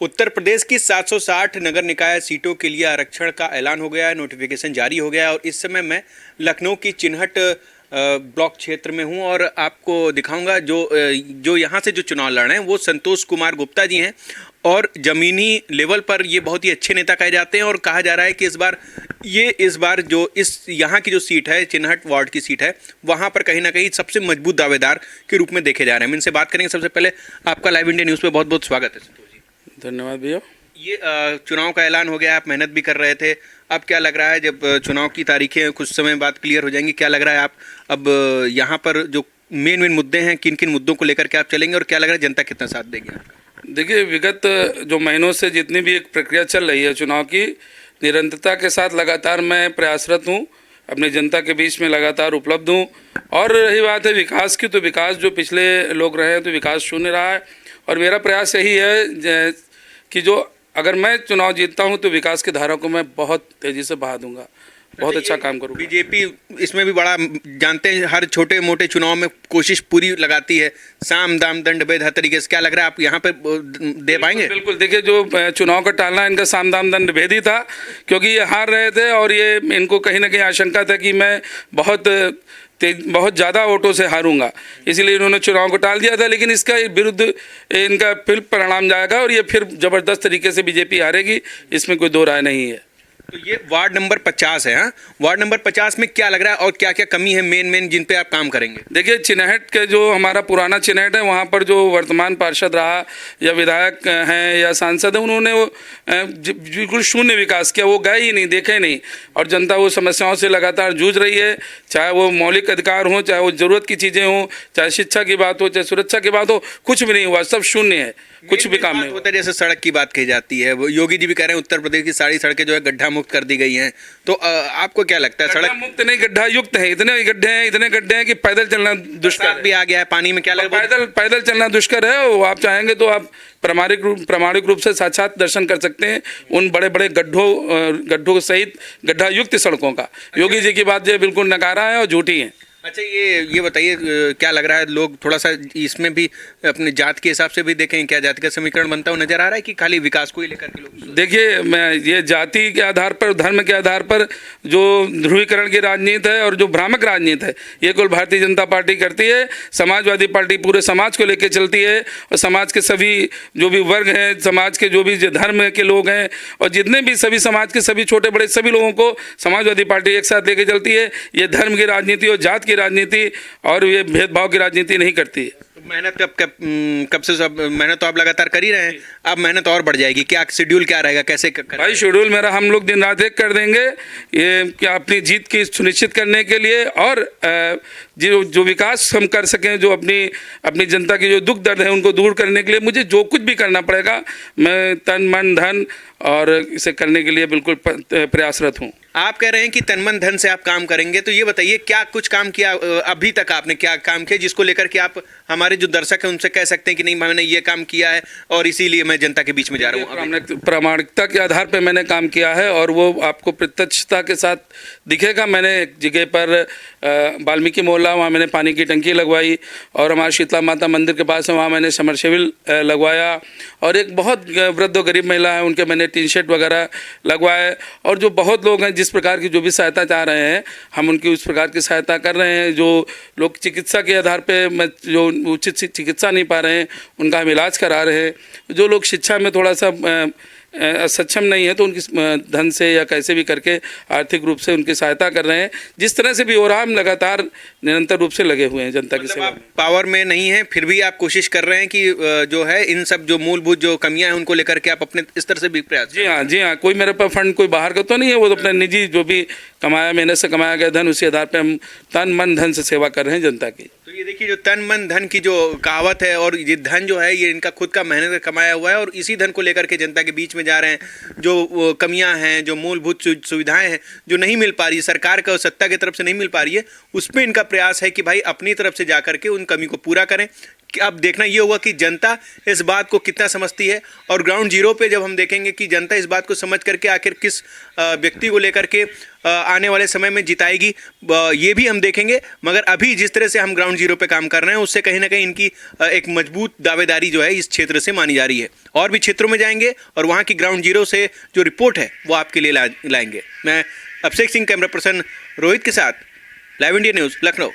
उत्तर प्रदेश की 760 नगर निकाय सीटों के लिए आरक्षण का ऐलान हो गया है, नोटिफिकेशन जारी हो गया है। और इस समय मैं लखनऊ की चिन्हट ब्लॉक क्षेत्र में हूं और आपको दिखाऊंगा जो यहाँ से जो चुनाव लड़ रहे हैं वो संतोष कुमार गुप्ता जी हैं। और ज़मीनी लेवल पर ये बहुत ही अच्छे नेता कहे जाते हैं और कहा जा रहा है कि इस बार जो यहाँ की जो सीट है, चिन्हट वार्ड की सीट है, वहाँ पर कहीं ना कहीं सबसे मजबूत दावेदार के रूप में देखे जा रहे हैं। हम इनसे बात करेंगे। सबसे पहले आपका लाइव इंडिया न्यूज़ पे बहुत बहुत स्वागत है संतोष जी। धन्यवाद भैया। ये चुनाव का ऐलान हो गया, आप मेहनत भी कर रहे थे। अब क्या लग रहा है, जब चुनाव की तारीखें कुछ समय बाद क्लियर हो जाएंगी, क्या लग रहा है आप अब यहाँ पर जो मेन मुद्दे हैं, किन किन मुद्दों को लेकर के आप चलेंगे और क्या लग रहा है जनता कितना साथ देगी आपका? देखिए, विगत जो महीनों से जितनी भी एक प्रक्रिया चल रही है चुनाव की, निरंतरता के साथ लगातार मैं प्रयासरत हूँ, अपनी जनता के बीच में लगातार उपलब्ध हूँ। और रही बात है विकास की, तो विकास जो पिछले लोग रहे हैं तो विकास शून्य रहा है। और मेरा प्रयास यही है कि जो अगर मैं चुनाव जीतता हूं तो विकास की धारा को मैं बहुत तेज़ी से बहा दूंगा, बहुत अच्छा काम करूंगा। बीजेपी इसमें भी बड़ा जानते हैं, हर छोटे मोटे चुनाव में कोशिश पूरी लगाती है, साम दाम दंड भेद हर तरीके से। क्या लग रहा है आप यहाँ पे दे पाएंगे? बिल्कुल। देखिए, जो चुनाव का टालना इनका साम दाम दंड भेद ही था, क्योंकि ये हार रहे थे और ये इनको कहीं ना कहीं आशंका था कि मैं बहुत ज़्यादा वोटों से हारूंगा, इसलिए इन्होंने चुनाव को टाल दिया था। लेकिन इसका विरुद्ध इनका फिर परिणाम जाएगा और ये फिर ज़बरदस्त तरीके से बीजेपी हारेगी, इसमें कोई दो राय नहीं है। तो ये वार्ड नंबर 50 है। हाँ, वार्ड नंबर 50 में क्या लग रहा है और क्या क्या कमी है मेन जिन पे आप काम करेंगे? देखिए, चिन्हट के जो हमारा पुराना चिन्हट है, वहाँ पर जो वर्तमान पार्षद रहा या विधायक हैं या सांसद हैं, उन्होंने वो बिल्कुल शून्य विकास किया, वो गए ही नहीं, देखे नहीं। और जनता वो समस्याओं से लगातार जूझ रही है, चाहे वो मौलिक अधिकार हों, चाहे वो ज़रूरत की चीज़ें हों, चाहे शिक्षा की बात हो, चाहे सुरक्षा की बात हो, कुछ भी नहीं हुआ, सब शून्य है, कुछ भी काम नहीं होता है। जैसे सड़क की बात कही जाती है, वो योगी जी भी कह रहे हैं उत्तर प्रदेश की सारी सड़कें जो है गड्ढा मुक्त कर दी गई हैं। तो आपको क्या लगता है? सड़क मुक्त नहीं, गड्ढा युक्त है। इतने गड्ढे हैं कि पैदल चलना दुष्कर भी आ गया है पानी में। क्या लगता है? पैदल चलना दुष्कर है। वो आप चाहेंगे तो आप प्रामाणिक रूप से साक्षात दर्शन कर सकते हैं उन बड़े बड़े गड्ढों सहित गड्ढा युक्त सड़कों का। योगी जी की बात जो बिल्कुल नकारा है और झूठी है। अच्छा, ये बताइए, क्या लग रहा है, लोग थोड़ा सा इसमें भी अपने जात के हिसाब से भी देखें, क्या जाति का समीकरण बनता हुआ नजर आ रहा है कि खाली विकास को ही लेकर के लोग? देखिए, मैं ये जाति के आधार पर, धर्म के आधार पर जो ध्रुवीकरण की राजनीति है और जो भ्रामक राजनीति है, ये कुल भारतीय जनता पार्टी करती है। समाजवादी पार्टी पूरे समाज को लेकर चलती है और समाज के सभी जो भी वर्ग हैं, समाज के जो भी धर्म के लोग हैं और जितने भी सभी समाज के सभी छोटे बड़े सभी लोगों को समाजवादी पार्टी एक साथ लेके चलती है। ये धर्म की राजनीति और जात राजनीति और ये भेदभाव की राजनीति नहीं करती है। मेहनत कब से सब मेहनत तो आप लगातार कर ही रहे हैं, अब मेहनत और बढ़ जाएगी। क्या शेड्यूल क्या रहेगा, कैसे भाई शेड्यूल मेरा, हम लोग दिन रात एक कर देंगे ये क्या अपनी जीत की सुनिश्चित करने के लिए और जो विकास हम कर सकें, जो अपनी जनता की जो दुख दर्द है उनको दूर करने के लिए मुझे जो कुछ भी करना पड़ेगा, मैं तन मन धन और इसे करने के लिए बिल्कुल प्रयासरत हूँ। आप कह रहे हैं कि तन मन धन से आप काम करेंगे, तो ये बताइए क्या कुछ काम किया अभी तक, आपने क्या काम किया जिसको लेकर के आप हमारे जो दर्शक हैं उनसे कह सकते हैं कि नहीं मैंने ये काम किया है और इसीलिए मैं जनता के बीच में जा रहा हूँ? प्रामाणिकता के आधार पर मैंने काम किया है और वो आपको प्रत्यक्षता के साथ दिखेगा। मैंने एक जगह पर वाल्मीकि मोहल्ला, वहाँ मैंने पानी की टंकी लगवाई और हमारे शीतला माता मंदिर के पास है, वहाँ मैंने समरसेबिल लगवाया और एक बहुत वृद्ध गरीब महिला है उनके मैंने टीन शेड वगैरह लगवाए। और जो बहुत लोग हैं जिस प्रकार की जो भी सहायता चाह रहे हैं, हम उनकी उस प्रकार की सहायता कर रहे हैं। जो लोग चिकित्सा के आधार पे जो उचित चिकित्सा नहीं पा रहे हैं उनका हम इलाज करा रहे हैं। जो लोग शिक्षा में थोड़ा सा सक्षम नहीं है तो उनकी धन से या कैसे भी करके आर्थिक रूप से उनकी सहायता कर रहे हैं। जिस तरह से भी हो रहा, हम लगातार निरंतर रूप से लगे हुए हैं जनता की सेवा में। पावर में नहीं है फिर भी आप कोशिश कर रहे हैं कि जो है इन सब जो मूलभूत जो कमियां हैं उनको लेकर के आप अपने इस तरह से भी प्रयास? जी हाँ। कोई मेरे पास फंड कोई बाहर का तो नहीं है, वो तो अपने निजी जो भी कमाया, मेहनत से कमाया गया धन, उसी आधार पर हम तन मन धन से सेवा कर रहे हैं जनता की। तो ये देखिए, जो तन मन धन की जो कहावत है और ये धन जो है ये इनका खुद का मेहनत का कमाया हुआ है और इसी धन को लेकर के जनता के बीच में जा रहे हैं। जो कमियां हैं, जो मूलभूत सुविधाएं हैं जो नहीं मिल पा रही है, सरकार का सत्ता की तरफ से नहीं मिल पा रही है, उसमें इनका प्रयास है कि भाई अपनी तरफ से जाकर के उन कमी को पूरा करें। अब देखना ये होगा कि जनता इस बात को कितना समझती है, और ग्राउंड जीरो पे जब हम देखेंगे कि जनता इस बात को समझ करके आखिर किस व्यक्ति को लेकर के आने वाले समय में जिताएगी, ये भी हम देखेंगे। मगर अभी जिस तरह से हम ग्राउंड जीरो पे काम कर रहे हैं उससे कहीं ना कहीं इनकी एक मजबूत दावेदारी जो है इस क्षेत्र से मानी जा रही है। और भी क्षेत्रों में जाएंगे और वहाँ की ग्राउंड जीरो से जो रिपोर्ट है वो आपके लिए लाएंगे। मैं अभिषेक सिंह, कैमरा पर्सन रोहित के साथ, लाइव इंडिया न्यूज़, लखनऊ।